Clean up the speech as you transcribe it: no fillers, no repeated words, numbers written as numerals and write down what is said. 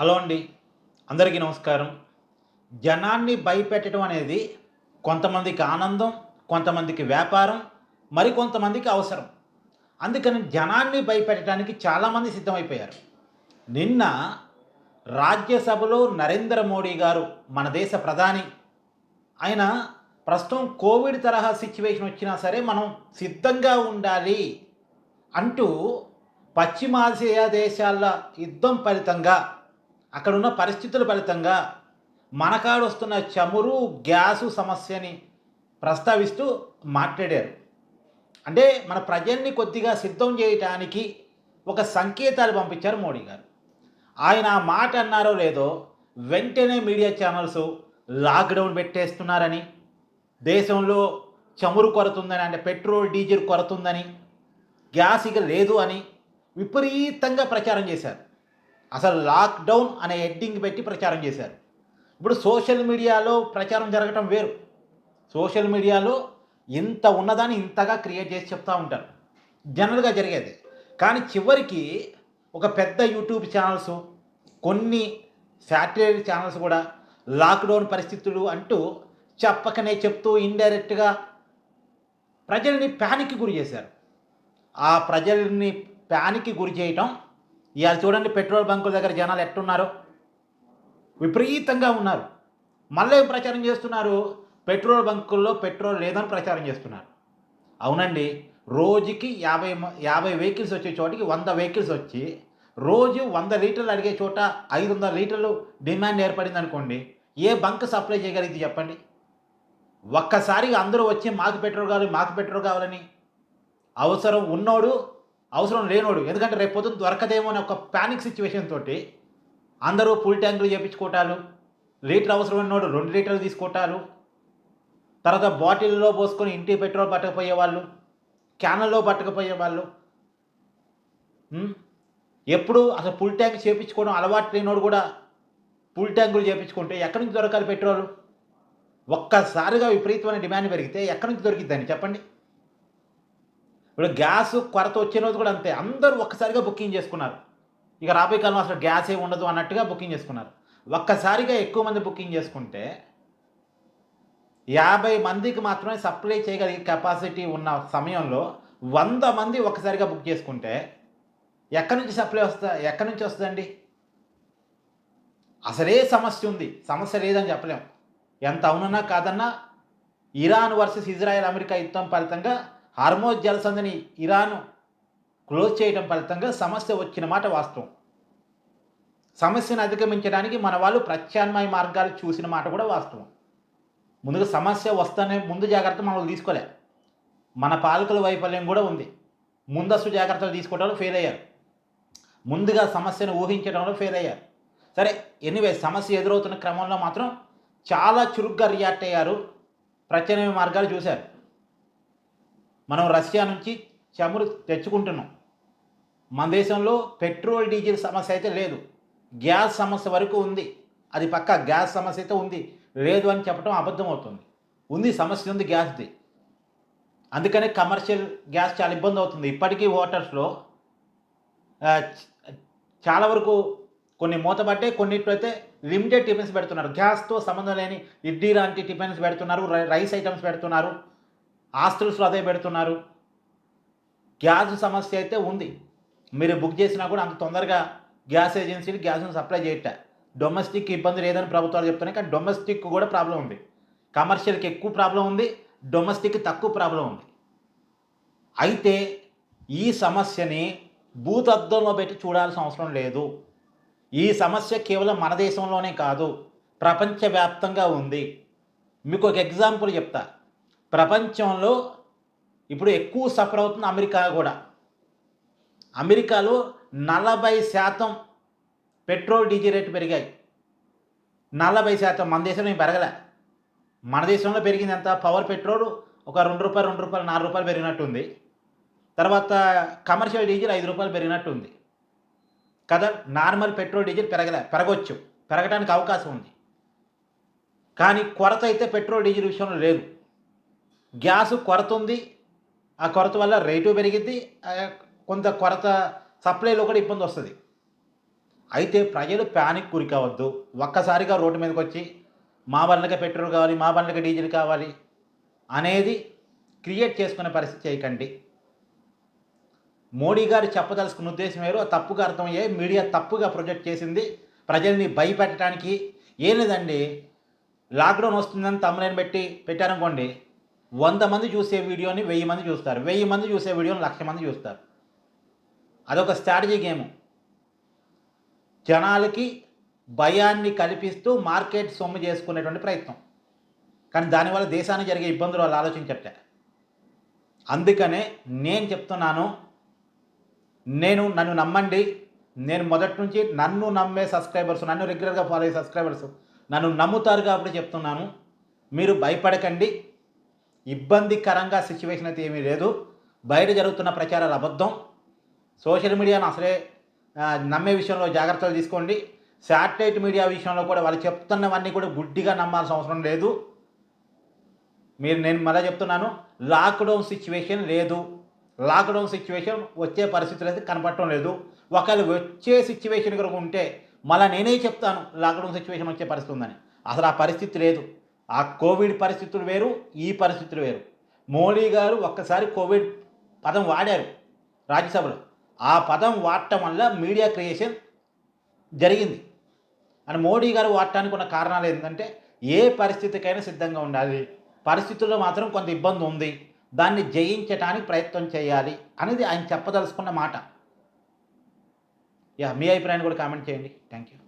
Hello అండి. అందరికీ నమస్కారం. జనాన్ని భయపెట్టడం అనేది కొంతమందికి ఆనందం, కొంతమందికి వ్యాపారం, మరికొంతమందికి అవసరం. అందుకని జనాన్ని భయపెట్టడానికి చాలామంది సిద్ధమైపోయారు. నిన్న రాజ్యసభలో నరేంద్ర మోడీ గారు, మన దేశ ప్రధాని, ఆయన ప్రస్తుతం కోవిడ్ తరహా సిట్యుయేషన్ వచ్చినా సరే మనం సిద్ధంగా ఉండాలి అంటూ పశ్చిమాసియా దేశాల యుద్ధం ఫలితంగా, అక్కడున్న పరిస్థితుల ఫలితంగా మనకాడొస్తున్న చమురు, గ్యాసు సమస్యని ప్రస్తావిస్తూ మాట్లాడారు. అంటే మన ప్రజల్ని కొద్దిగా సిద్ధం చేయటానికి ఒక సంకేతాలు పంపించారు మోడీ గారు. ఆయన ఆ మాట అన్నారో లేదో వెంటనే మీడియా ఛానల్సు లాక్‌డౌన్ పెట్టేస్తున్నారని, దేశంలో చమురు కొరతుందని, అంటే పెట్రోల్, డీజిల్ కొరతుందని, గ్యాస్ ఇక లేదు అని విపరీతంగా ప్రచారం చేశారు. అసలు లాక్‌డౌన్ అనే హెడ్డింగ్ పెట్టి ప్రచారం చేశారు. ఇప్పుడు సోషల్ మీడియాలో ప్రచారం జరగటం వేరు. సోషల్ మీడియాలో ఇంత ఉన్నదాన్ని ఇంతగా క్రియేట్ చేసి చెప్తా ఉంటారు. జనరల్‌గా జరిగేది. కానీ చివరికి ఒక పెద్ద యూట్యూబ్ ఛానల్సు, కొన్ని శాటిలైట్ ఛానల్స్ కూడా లాక్‌డౌన్ పరిస్థితులు అంటూ చెప్పకనే చెప్తూ ఇండైరెక్ట్‌గా ప్రజల్ని పానిక్‌కి గురి చేశారు. ఆ ప్రజల్ని పానిక్‌కి గురి చేయటం, ఇయాల చూడండి పెట్రోల్ బంకుల దగ్గర జనాలు ఎట్టున్నారో, విపరీతంగా ఉన్నారు. మళ్ళా ఏం ప్రచారం చేస్తున్నారు? పెట్రోల్ బంకుల్లో పెట్రోల్ లేదని ప్రచారం చేస్తున్నారు. అవునండి. రోజుకి 50 వెహికల్స్ వచ్చే చోటికి 100 వెహికల్స్ వచ్చి, రోజు 100 లీటర్లు అడిగే చోట 500 లీటర్లు డిమాండ్ ఏర్పడిందనుకోండి. ఏ బంక్ సప్లై చేయగలిగిద్ది చెప్పండి? ఒక్కసారిగా అందరూ వచ్చి మాకు పెట్రోల్ కావాలి, మాకు పెట్రోల్ కావాలని, అవసరం ఉన్నోడు, అవసరం లేనోడు, ఎందుకంటే రేపు పొద్దున దొరకదేమో అనే ఒక పానిక్ సిట్యుయేషన్ తోటి అందరూ ఫుల్ ట్యాంకులు చేపించుకోవటాలు, లీటర్ అవసరం ఉన్నోడు 2 లీటర్లు తీసుకోవటాలు, తర్వాత బాటిల్‌లో పోసుకొని ఇంటికి పెట్రోల్ పట్టకపోయేవాళ్ళు, క్యాన్‌లలో పట్టకపోయేవాళ్ళు. హ్మ్. ఎప్పుడు అసలు ఫుల్ ట్యాంక్ చేపించుకోవడం అలవాటు లేనోడు కూడా ఫుల్ ట్యాంకులు చేపించుకుంటే ఎక్కడి నుంచి దొరకాలి పెట్రోలు? ఒక్కసారిగా విపరీతమైన డిమాండ్ పెరిగితే ఎక్కడి నుంచి దొరికిద్దండి చెప్పండి? ఇప్పుడు గ్యాసు కొరత వచ్చిన రోజు కూడా అంతే. అందరూ ఒక్కసారిగా బుకింగ్ చేసుకున్నారు. ఇక రాబోయే కాలంలో అసలు గ్యాసే ఉండదు అన్నట్టుగా బుకింగ్ చేసుకున్నారు. ఒక్కసారిగా ఎక్కువ మంది బుకింగ్ చేసుకుంటే 50 మందికి మాత్రమే సప్లై చేయగలిగే కెపాసిటీ ఉన్న సమయంలో 100 మంది ఒక్కసారిగా బుక్ చేసుకుంటే ఎక్కడి నుంచి వస్తదండి? అసలే సమస్య ఉంది. సమస్య లేదని చెప్పలేం. ఎంత అవునన్నా కాదన్నా ఇరాన్ వర్సెస్ ఇజ్రాయెల్, అమెరికా యుద్ధం ఫలితంగా హార్మోజ్ జలసంధిని ఇరాన్ క్లోజ్ చేయడం ఫలితంగా సమస్య వచ్చిన మాట వాస్తవం. సమస్యను అధిగమించడానికి మన వాళ్ళు ప్రత్యామ్నాయ మార్గాలు చూసిన మాట కూడా వాస్తవం. ముందుగా సమస్య వస్తేనే ముందు జాగ్రత్త మనం తీసుకోలే. మన పాలకుల వైఫల్యం కూడా ఉంది. ముందస్తు జాగ్రత్తలు తీసుకోవడంలో ఫెయిల్ అయ్యారు. ముందుగా సమస్యను ఊహించడంలో ఫెయిల్ అయ్యారు. సరే, ఎనీవే సమస్య ఎదురవుతున్న క్రమంలో మాత్రం చాలా చురుగ్గా రియాక్ట్ అయ్యారు. ప్రత్యామ్నాయ మార్గాలు చూశారు. మనం రష్యా నుంచి చమురు తెచ్చుకుంటున్నాం. మన దేశంలో పెట్రోల్, డీజిల్ సమస్య అయితే లేదు. గ్యాస్ సమస్య వరకు ఉంది. అది పక్కా గ్యాస్ సమస్య అయితే ఉంది. లేదు అని చెప్పడం అబద్ధం అవుతుంది. ఉంది, సమస్య ఉంది గ్యాస్‌ది. అందుకనే కమర్షియల్ గ్యాస్ చాలా ఇబ్బందవుతుంది. ఇప్పటికీ హోటల్స్‌లో ఆహ్, చ్ చాలా వరకు కొన్ని మూతపడ్డాయి. కొన్నిట్లో అయితే లిమిటెడ్ టిఫిన్స్ పెడుతున్నారు. గ్యాస్‌తో సంబంధం లేని ఇడ్లీ లాంటి టిఫిన్స్ పెడుతున్నారు. రైస్ ఐటెమ్స్ పెడుతున్నారు. హాస్టల్స్‌లో అదే పెడుతున్నారు. గ్యాస్ సమస్య అయితే ఉంది. మీరు బుక్ చేసినా కూడా అంత తొందరగా గ్యాస్ ఏజెన్సీలు గ్యాస్‌ని సప్లై చేయట్లే. డొమెస్టిక్ ఇబ్బంది లేదని ప్రభుత్వాలు చెప్తున్నాయి. కానీ డొమెస్టిక్ కూడా ప్రాబ్లమ్ ఉంది. కమర్షియల్‌కి ఎక్కువ ప్రాబ్లమ్ ఉంది. డొమెస్టిక్‌కి తక్కువ ప్రాబ్లమ్ ఉంది. అయితే ఈ సమస్యని భూతద్దంలో పెట్టి చూడాల్సిన అవసరం లేదు. ఈ సమస్య కేవలం మన దేశంలోనే కాదు, ప్రపంచవ్యాప్తంగా ఉంది. మీకొక ఎగ్జాంపుల్ చెప్తా. ప్రపంచంలో ఇప్పుడు ఎక్కువ సఫర్ అవుతుంది అమెరికా గూడా. అమెరికాలో 40% పెట్రోల్, డీజిల్ రేట్లు పెరిగాయి. 40% మన దేశంలో ఏం పెరగలే. మన దేశంలో పెరిగిందెంత? పవర్ పెట్రోల్ ఒక రూ. 2, రూ. 2, రూ. 4 పెరిగినట్టుంది. తర్వాత కమర్షియల్ డీజిల్ రూ. 5 పెరిగినట్టుంది. కదా! నార్మల్ పెట్రోల్, డీజిల్ పెరగలే. పెరగొచ్చు. పెరగటానికి అవకాశం ఉంది. కానీ కొరత అయితే పెట్రోల్, డీజిల్ విషయంలో లేదు. గ్యాసు కొరతుంది. ఆ కొరత వల్ల రేటు పెరిగిద్ది. కొంత కొరత సప్లైలో కూడా ఇబ్బందొస్తది. అయితే ప్రజలు ప్యానిక్ గురి కావద్దు. ఒక్కసారిగా రోడ్డు మీదకొచ్చి మా బండ్లకే పెట్రోల్ కావాలి, మా బండ్లకే డీజిల్ కావాలి అనేది క్రియేట్ చేసుకునే పరిస్థితి చేయకండి. మోడీ గారు చెప్పదలుచుకున్న ఉద్దేశం వేరు, తప్పుగా అర్థమయ్యాయి. మీడియా తప్పుగా ప్రొజెక్ట్ చేసింది ప్రజల్ని భయపెట్టడానికి. ఏం లేదండి, లాక్‌డౌన్ వస్తుందని థంబ్‌నెయిల్ పెట్టారనుకోండి, 100 మంది చూసే వీడియోని 1000 మంది చూస్తారు. 1000 మంది చూసే వీడియోని 1,00,000 మంది చూస్తారు. అదొక స్ట్రాటజీ గేము. జనాలకి భయాన్ని కల్పిస్తూ మార్కెట్ సొమ్ము చేసుకునేటువంటి ప్రయత్నం. కానీ దానివల్ల దేశానికి జరిగే ఇబ్బందులు వాళ్ళు ఆలోచించట్లే. అందుకనే నేను చెప్తున్నాను, నన్ను నమ్మండి. నేను మొదటి నుంచి నన్ను నమ్మే సబ్స్క్రైబర్స్, నన్ను రెగ్యులర్‌గా ఫాలో అయ్యే సబ్స్క్రైబర్స్ నన్ను నమ్ముతారు కాబట్టి చెప్తున్నాను. మీరు భయపడకండి. ఇబ్బందికరంగా సిట్యుయేషన్ అయితే ఏమీ లేదు. బయట జరుగుతున్న ప్రచారాలు అబద్ధం. సోషల్ మీడియాను అసలే నమ్మే విషయంలో జాగ్రత్తలు తీసుకోండి. శాటిలైట్ మీడియా విషయంలో కూడా వాళ్ళు చెప్తున్నవన్నీ కూడా గుడ్డిగా నమ్మాల్సిన అవసరం లేదు. నేను మళ్ళా చెప్తున్నాను, లాక్‌డౌన్ సిట్యుయేషన్ లేదు. లాక్‌డౌన్ సిట్యుయేషన్ వచ్చే పరిస్థితులు అయితే కనపడటం లేదు. ఒకవేళ వచ్చే సిట్యుయేషన్ కనుక ఉంటే మళ్ళా నేనే చెప్తాను లాక్‌డౌన్ సిట్యుయేషన్ వచ్చే పరిస్థితి ఉందని. అసలు ఆ పరిస్థితి లేదు. ఆ కోవిడ్ పరిస్థితులు వేరు, ఈ పరిస్థితులు వేరు. మోడీ గారు ఒక్కసారి కోవిడ్ పదం వాడారు రాజ్యసభలో. ఆ పదం వాడటం వల్ల మీడియా క్రియేషన్ జరిగింది. అండ్ మోడీ గారు వాడటానికి ఉన్న కారణాలు ఏంటంటే, ఏ పరిస్థితికైనా సిద్ధంగా ఉండాలి. పరిస్థితుల్లో మాత్రం కొంత ఇబ్బంది ఉంది. దాన్ని జయించటానికి ప్రయత్నం చేయాలి అనేది ఆయన చెప్పదలుచుకున్న మాట. యాహ్! మీ అభిప్రాయాన్ని కూడా కామెంట్ చేయండి. Thank you.